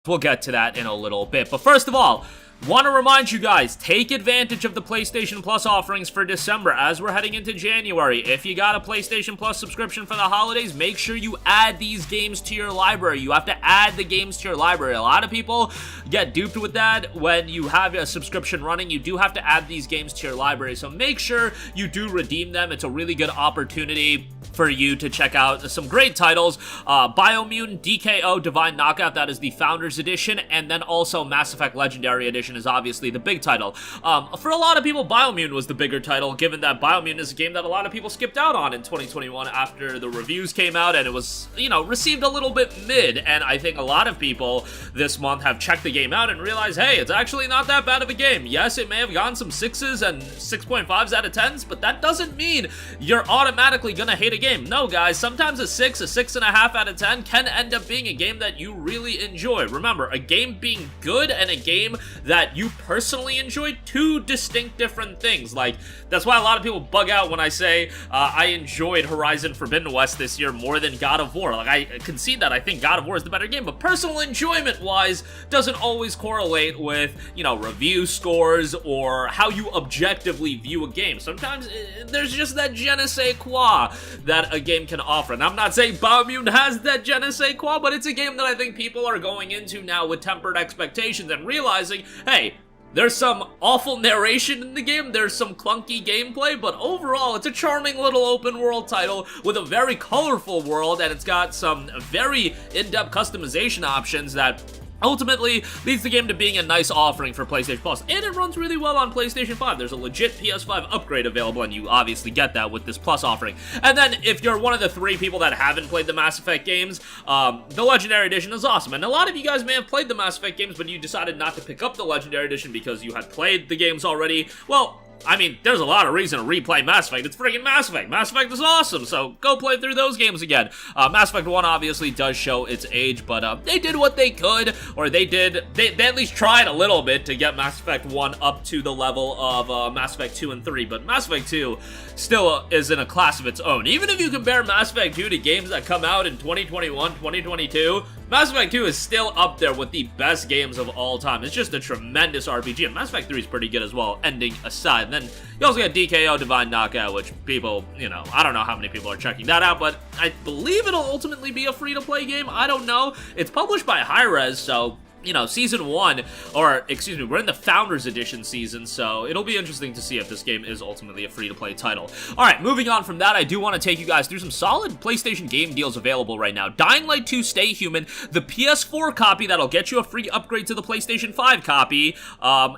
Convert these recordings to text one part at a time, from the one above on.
We'll get to that in a little bit. But first of all, want to remind you guys, take advantage of the PlayStation Plus offerings for December as we're heading into January. If you got a PlayStation Plus subscription for the holidays, make sure you add these games to your library. You have to add the games to your library. A lot of people get duped with that. When you have a subscription running, you do have to add these games to your library. So make sure you do redeem them. It's a really good opportunity for you to check out some great titles. Biomutant, DKO, Divine Knockout, that is the Founders Edition, and then also Mass Effect Legendary Edition is obviously the big title. For a lot of people, Biomutant was the bigger title, given that Biomutant is a game that a lot of people skipped out on in 2021 after the reviews came out, and it was, you know, received a little bit mid, and I think a lot of people this month have checked the game out and realized, hey, it's actually not that bad of a game. Yes, it may have gotten some 6s and 6.5s out of 10s, but that doesn't mean you're automatically gonna hate a game. No, guys, sometimes a 6, a 6.5 out of 10 can end up being a game that you really enjoy. Remember, a game being good and a game that you personally enjoy, two distinct different things. Like, that's why a lot of people bug out when I say I enjoyed Horizon Forbidden West this year more than God of War. Like, I concede that I think God of War is the better game, but personal enjoyment-wise doesn't always correlate with, you know, review scores or how you objectively view a game. Sometimes there's just that je ne sais quoi that a game can offer. And I'm not saying Biomutant has that je ne sais quoi, but it's a game that I think people are going into now with tempered expectations and realizing, hey, there's some awful narration in the game, there's some clunky gameplay, but overall, it's a charming little open world title with a very colorful world, and it's got some very in-depth customization options that ultimately leads the game to being a nice offering for PlayStation Plus, and it runs really well on PlayStation 5. There's a legit PS5 upgrade available, and you obviously get that with this Plus offering. And then, if you're one of the 3 people that haven't played the Mass Effect games, the Legendary Edition is awesome. And a lot of you guys may have played the Mass Effect games, but you decided not to pick up the Legendary Edition because you had played the games already. Well, I mean, there's a lot of reason to replay Mass Effect. It's freaking Mass Effect. Mass Effect is awesome, so go play through those games again. Mass Effect 1 obviously does show its age, but they did what they could, or they at least tried a little bit to get Mass Effect 1 up to the level of Mass Effect 2 and 3, but Mass Effect 2 still is in a class of its own. Even if you compare Mass Effect 2 to games that come out in 2021, 2022, Mass Effect 2 is still up there with the best games of all time. It's just a tremendous RPG, and Mass Effect 3 is pretty good as well, ending aside. And then you also got DKO, Divine Knockout, which people, you know, I don't know how many people are checking that out, but I believe it'll ultimately be a free-to-play game. I don't know. It's published by Hi-Rez, so, you know, Season 1, or, excuse me, we're in the Founders Edition season, so it'll be interesting to see if this game is ultimately a free-to-play title. Alright, moving on from that, I do want to take you guys through some solid PlayStation game deals available right now. Dying Light 2 Stay Human, the PS4 copy that'll get you a free upgrade to the PlayStation 5 copy,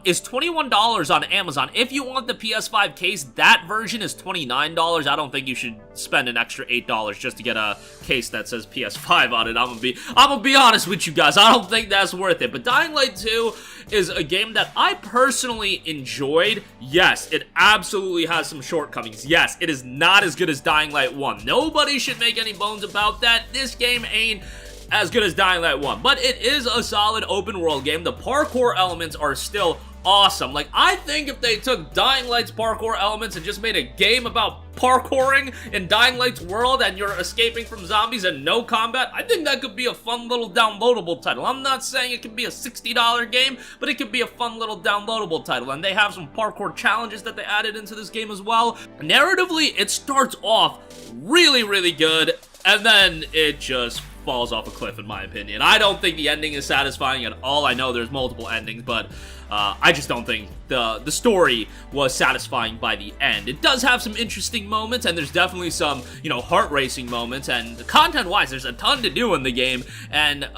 is $21 on Amazon. If you want the PS5 case, that version is $29. I don't think you should spend an extra $8 just to get a case that says PS5 on it. I'm gonna be honest with you guys, I don't think that's worth it. But Dying Light 2 is a game that I personally enjoyed. Yes, it absolutely has some shortcomings. Yes, it is not as good as Dying Light 1. Nobody should make any bones about that. This game ain't as good as Dying Light 1, but it is a solid open world game. The parkour elements are still awesome. Like, I think if they took Dying Light's parkour elements and just made a game about parkouring in Dying Light's world and you're escaping from zombies and no combat, I think that could be a fun little downloadable title. I'm not saying it can be a $60 game, but it could be a fun little downloadable title, and they have some parkour challenges that they added into this game as well. Narratively, it starts off really, really good, and then it just falls off a cliff, in my opinion. I don't think the ending is satisfying at all. I know there's multiple endings, but I just don't think the story was satisfying by the end. It does have some interesting moments, and there's definitely some, you know, heart-racing moments, and content-wise, there's a ton to do in the game, and,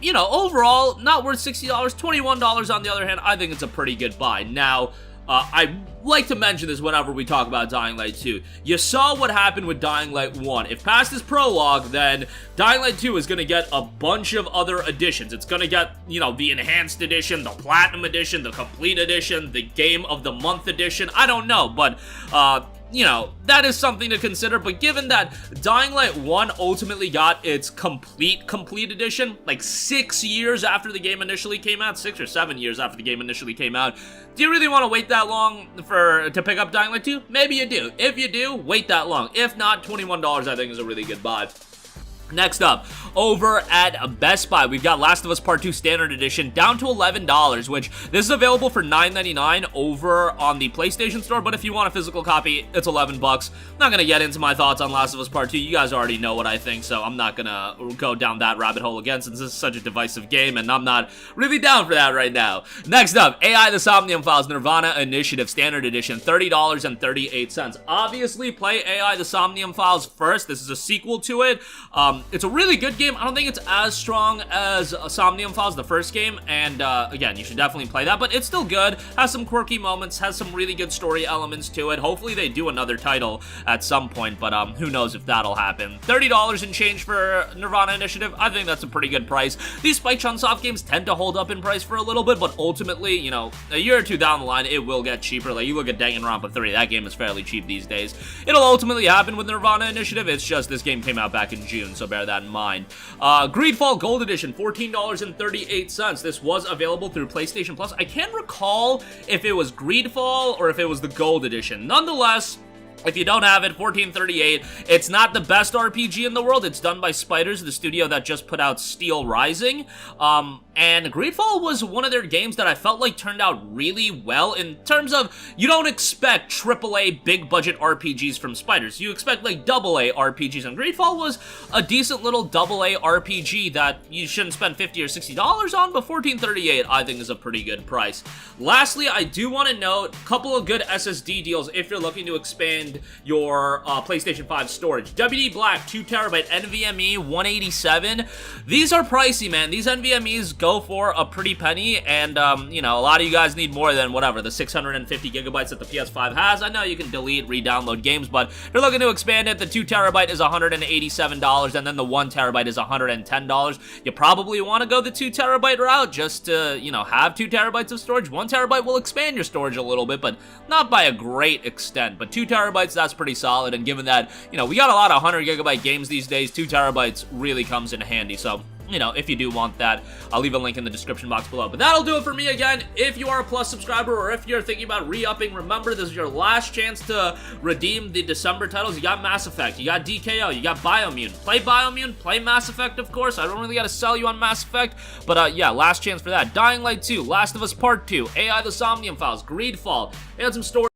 you know, overall, not worth $60. $21 on the other hand, I think it's a pretty good buy. Now, I like to mention this whenever we talk about Dying Light 2. You saw what happened with Dying Light 1. If past this prologue, then Dying Light 2 is going to get a bunch of other editions. It's going to get, you know, the Enhanced Edition, the Platinum Edition, the Complete Edition, the Game of the Month Edition. I don't know, but, you know, that is something to consider. But given that Dying Light 1 ultimately got its complete edition, like 6 years after the game initially came out, 6 or 7 years after the game initially came out, do you really want to wait that long to pick up Dying Light 2? Maybe you do. If you do, wait that long. If not, $21 I think is a really good buy. Next up, over at Best Buy, we've got Last of Us Part 2 Standard Edition down to $11, which this is available for $9.99 over on the PlayStation Store, but if you want a physical copy, it's $11. I'm not going to get into my thoughts on Last of Us Part 2. You guys already know what I think, so I'm not going to go down that rabbit hole again since this is such a divisive game, and I'm not really down for that right now. Next up, AI The Somnium Files Nirvana Initiative Standard Edition, $30.38. Obviously, play AI The Somnium Files first. This is a sequel to it. It's a really good game. I don't think it's as strong as Somnium Files, the first game, and again, you should definitely play that, but it's still good. Has some quirky moments, has some really good story elements to it. Hopefully they do another title at some point, but who knows if that'll happen. $30 and change for Nirvana Initiative. I think that's a pretty good price. These Spike Chunsoft games tend to hold up in price for a little bit, but ultimately, you know, a year or two down the line, it will get cheaper. Like, you look at Danganronpa 3, that game is fairly cheap these days. It'll ultimately happen with Nirvana Initiative. It's just this game came out back in June, so bear that in mind. Greedfall Gold Edition, $14.38. This was available through PlayStation Plus. I can't recall if it was Greedfall or if it was the Gold Edition. Nonetheless, if you don't have it, $14.38. It's not the best RPG in the world. It's done by Spiders, the studio that just put out Steel Rising. And Greedfall was one of their games that I felt like turned out really well in terms of, you don't expect AAA big budget RPGs from Spiders. You expect like AA RPGs, and Greedfall was a decent little AA RPG that you shouldn't spend $50 or $60 on, but $14.38 I think is a pretty good price. Lastly, I do want to note a couple of good SSD deals if you're looking to expand your PlayStation 5 storage. WD Black 2TB NVMe 187. These are pricey, man. These NVMe's go for a pretty penny, and you know, a lot of you guys need more than whatever the 650 gigabytes that the PS5 has. I know you can delete, re-download games, but if you're looking to expand it, the 2TB is $187, and then the 1TB is $110. You probably want to go the 2TB route just to, you know, have 2TB of storage. 1TB will expand your storage a little bit, but not by a great extent. But 2TB, that's pretty solid, and given that, you know, we got a lot of 100 gigabyte games these days, 2TB really comes in handy. So, you know, if you do want that, I'll leave a link in the description box below. But that'll do it for me again. If you are a Plus subscriber, or if you're thinking about re-upping, remember, this is your last chance to redeem the December titles. You got Mass Effect, you got DKO, you got Biomutant. Play Biomutant, play Mass Effect, of course. I don't really got to sell you on Mass Effect, but yeah, last chance for that. Dying Light 2, Last of Us Part 2, AI The Somnium Files, Greedfall. They had some story